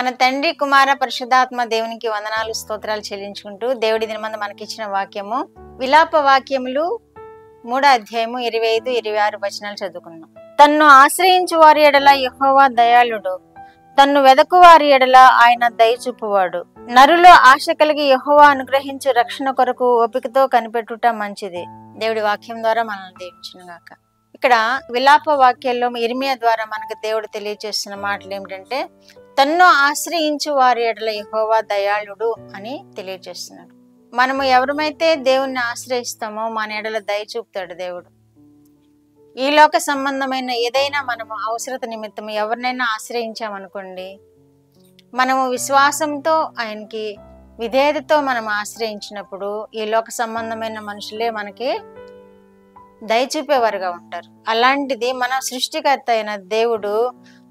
మన తండ్రి కుమార పరిశుద్ధాత్మ దేవునికి వందనాలు స్తోత్రాలు చెల్లించుకుంటూ దేవుడి దినమందు మనకిచ్చిన వాక్యము విలాప వాక్యములు 3వ అధ్యాయము 25-26 వచనాలు చదువుకుందాం. తన్ను ఆశ్రయించు వారి ఎడల యెహోవా దయాళుడు, తన్ను వెదకు వారి ఎడల ఆయన దయచూపువాడు. నరులో ఆశ కలిగి యెహోవా అనుగ్రహించు రక్షణ కొరకు ఓపికతో కనిపెట్టుట మంచిది. దేవుడి వాక్యం ద్వారా మనల్ని దీవించును గాక. ఇక్కడ విలాప వాక్యాల్లో ఇర్మియా ద్వారా మనకు దేవుడు తెలియజేస్తున్న మాటలు ఏమిటంటే, తన్ను ఆశ్రయించు వారి ఎడల యెహోవా దయాళుడు అని తెలియజేస్తున్నాడు. మనము ఎవరమైతే దేవుణ్ణి ఆశ్రయిస్తామో మన ఎడల దయ చూపుతాడు దేవుడు. ఈ లోక సంబంధమైన ఏదైనా మనము అవసరత నిమిత్తం ఎవరినైనా ఆశ్రయించామనుకోండి, మనము విశ్వాసంతో ఆయనకి విధేయతతో మనం ఆశ్రయించినప్పుడు ఈ లోక సంబంధమైన మనుషులే మనకి దయచూపేవారుగా ఉంటారు. అలాంటిది మన సృష్టికర్త అయిన దేవుడు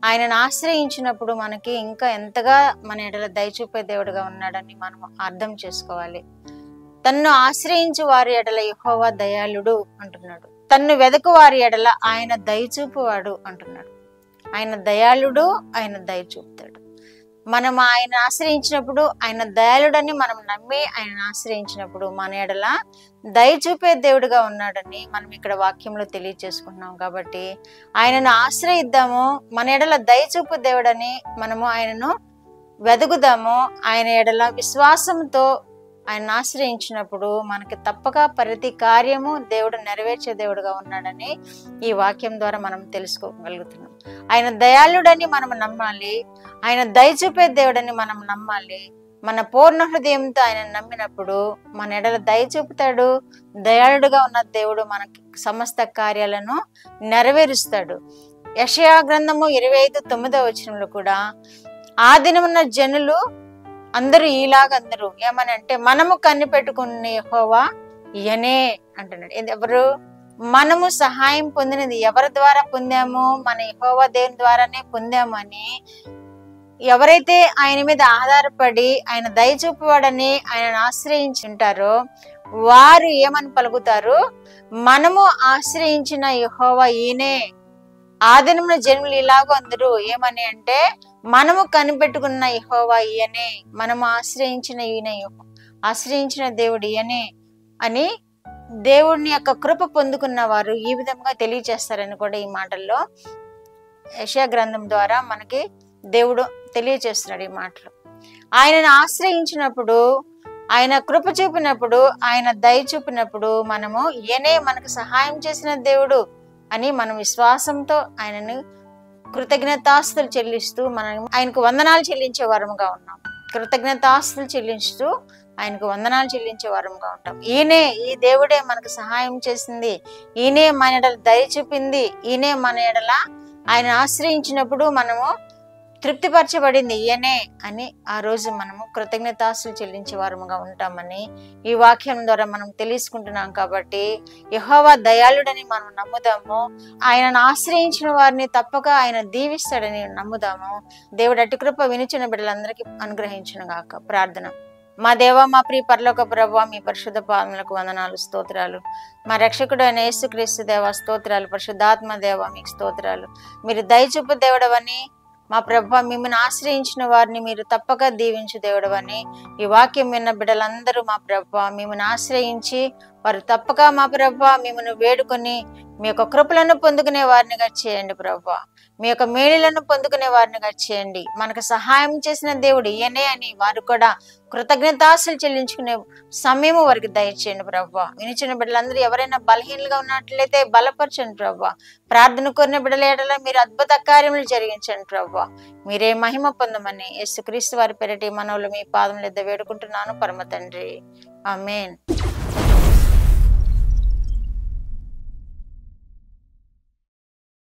ఆయనను ఆశ్రయించినప్పుడు మనకి ఇంకా ఎంతగా మన ఎడల దయచూపే దేవుడుగా ఉన్నాడని మనం అర్థం చేసుకోవాలి. తన్ను ఆశ్రయించు వారి ఎడల యెహోవా దయాళుడు అంటున్నాడు. తన్ను వెదకు వారి ఎడల ఆయన దయచూపువాడు అంటున్నాడు. ఆయన దయాళుడు, ఆయన దయచూపుతాడు. మనం ఆయన ఆశ్రయించినప్పుడు, ఆయన దయాళుడని మనం నమ్మి ఆయన ఆశ్రయించినప్పుడు మన ఎడల దయచూపే దేవుడుగా ఉన్నాడని మనం ఇక్కడ వాక్యంలో తెలియజేసుకుంటున్నాం. కాబట్టి ఆయనను ఆశ్రయిద్దాము, మన ఎడల దయచూపు దేవుడని మనము ఆయనను వెదుగుదాము. ఆయన ఎడల విశ్వాసంతో ఆయన ఆశ్రయించినప్పుడు మనకి తప్పక ప్రతి కార్యము దేవుడు నెరవేర్చే దేవుడుగా ఉన్నాడని ఈ వాక్యం ద్వారా మనం తెలుసుకోగలుగుతున్నాం. ఆయన దయాళుడని మనం నమ్మాలి, ఆయన దయచూపే దేవుడని మనం నమ్మాలి. మన పూర్ణ హృదయంతో ఆయన నమ్మినప్పుడు మన ఎడల దయచూపుతాడు. దయాళుడుగా ఉన్న దేవుడు మనకి సమస్త కార్యాలను నెరవేరుస్తాడు. యెషయా గ్రంథము 25:9 వచనంలో కూడా ఆ దినమున జనులు అందరూ ఈలాగందరూ ఏమని అంటే, మనము కనిపెట్టుకున్న యెహోవా ఈయనే అంటున్నాడు. ఎవరు? మనము సహాయం పొందినది ఎవరి ద్వారా పొందాము? మన యెహోవా దేవుని ద్వారానే పొందాము అని ఎవరైతే ఆయన మీద ఆధారపడి ఆయన దయచూపువాడని ఆయన ఆశ్రయించి ఉంటారో వారు ఏమని పలుకుతారు? మనము ఆశ్రయించిన యెహోవా ఈయనే. ఆ దినమున జనులు ఇలాగో అందరూ ఏమని అంటే, మనము కనిపెట్టుకున్న యెహోవా ఈయనే, మనము ఆశ్రయించిన దేవుడు ఈయనే అని దేవుడిని యొక్క కృప పొందుకున్న వారు ఈ విధంగా తెలియచేస్తారని కూడా ఈ మాటల్లో యెషయా గ్రంథం ద్వారా మనకి దేవుడు తెలియచేస్తున్నాడు. ఈ మాటలు ఆయనను ఆశ్రయించినప్పుడు, ఆయన కృప చూపినప్పుడు, ఆయన దయ చూపినప్పుడు మనము ఈయనే మనకు సహాయం చేసిన దేవుడు అని మనం విశ్వాసంతో ఆయనను కృతజ్ఞతాస్తులు చెల్లిస్తూ మనం ఆయనకు వందనాలు చెల్లించే వరముగా ఉన్నాం. కృతజ్ఞతాస్తులు చెల్లిస్తూ ఆయనకు వందనాలు చెల్లించే వరముగా ఉంటాం. ఈయనే, ఈ దేవుడే మనకు సహాయం చేసింది, ఈయనే మన ఎడల దయ చూపింది, ఈయనే మన ఎడల ఆయన ఆశ్రయించినప్పుడు మనము తృప్తిపరచబడింది ఈయనే అని ఆ రోజు మనము కృతజ్ఞతాస్తులు చెల్లించే వారముగా ఉంటామని ఈ వాక్యం ద్వారా మనం తెలుసుకుంటున్నాం. కాబట్టి యెహోవా దయాళుడని మనం నమ్ముదాము. ఆయనను ఆశ్రయించిన వారిని తప్పక ఆయన దీవిస్తాడని నమ్ముదాము. దేవుడు అట్టి కృప వినిచిన బిడ్డలందరికీ అనుగ్రహించును గాక. ప్రార్థన. మా దేవ, మా ప్రియ పరలోక ప్రభువా, మీ పరిశుద్ధ పాదములకు వందనాలు స్తోత్రాలు. మా రక్షకుడు అయిన యేసుక్రీస్తు దేవ స్తోత్రాలు. పరిశుద్ధాత్మ దేవ మీకు స్తోత్రాలు. మీరు దయచూపు దేవుడవని మా ప్రభువా, మిమ్మల్ని ఆశ్రయించిన వారిని మీరు తప్పక దీవించు దేవుడవని ఈ వాక్యం విన్న బిడ్డలందరూ మా ప్రభువా మిమ్మల్ని ఆశ్రయించి వారు తప్పక మా ప్రభువా మిమ్మల్ని వేడుకొని మీ యొక్క కృపలను పొందుకునే వారినిగా చేయండి ప్రభువా. మీ యొక్క మేలులను పొందుకునే వారినిగా చేయండి. మనకు సహాయం చేసిన దేవుడు ఈయనే అని వారు కూడా కృతజ్ఞతాస్తులు చెల్లించుకునే సమయము వారికి దయచేయండి ప్రభువా. వినిచిన బిడ్డలందరూ ఎవరైనా బలహీనలుగా ఉన్నట్లయితే బలపరచండి ప్రభువా. ప్రార్థన కోరిన బిడ్డల ఎడల మీరు అద్భుత కార్యములు జరిగించండి ప్రభువా. మీరే మహిమ పొందమని యేసుక్రీస్తు వారి పేరిట మనవులు మీ పాదముల యొద్ద వేడుకుంటున్నాను పరమ తండ్రి. ఆమేన్.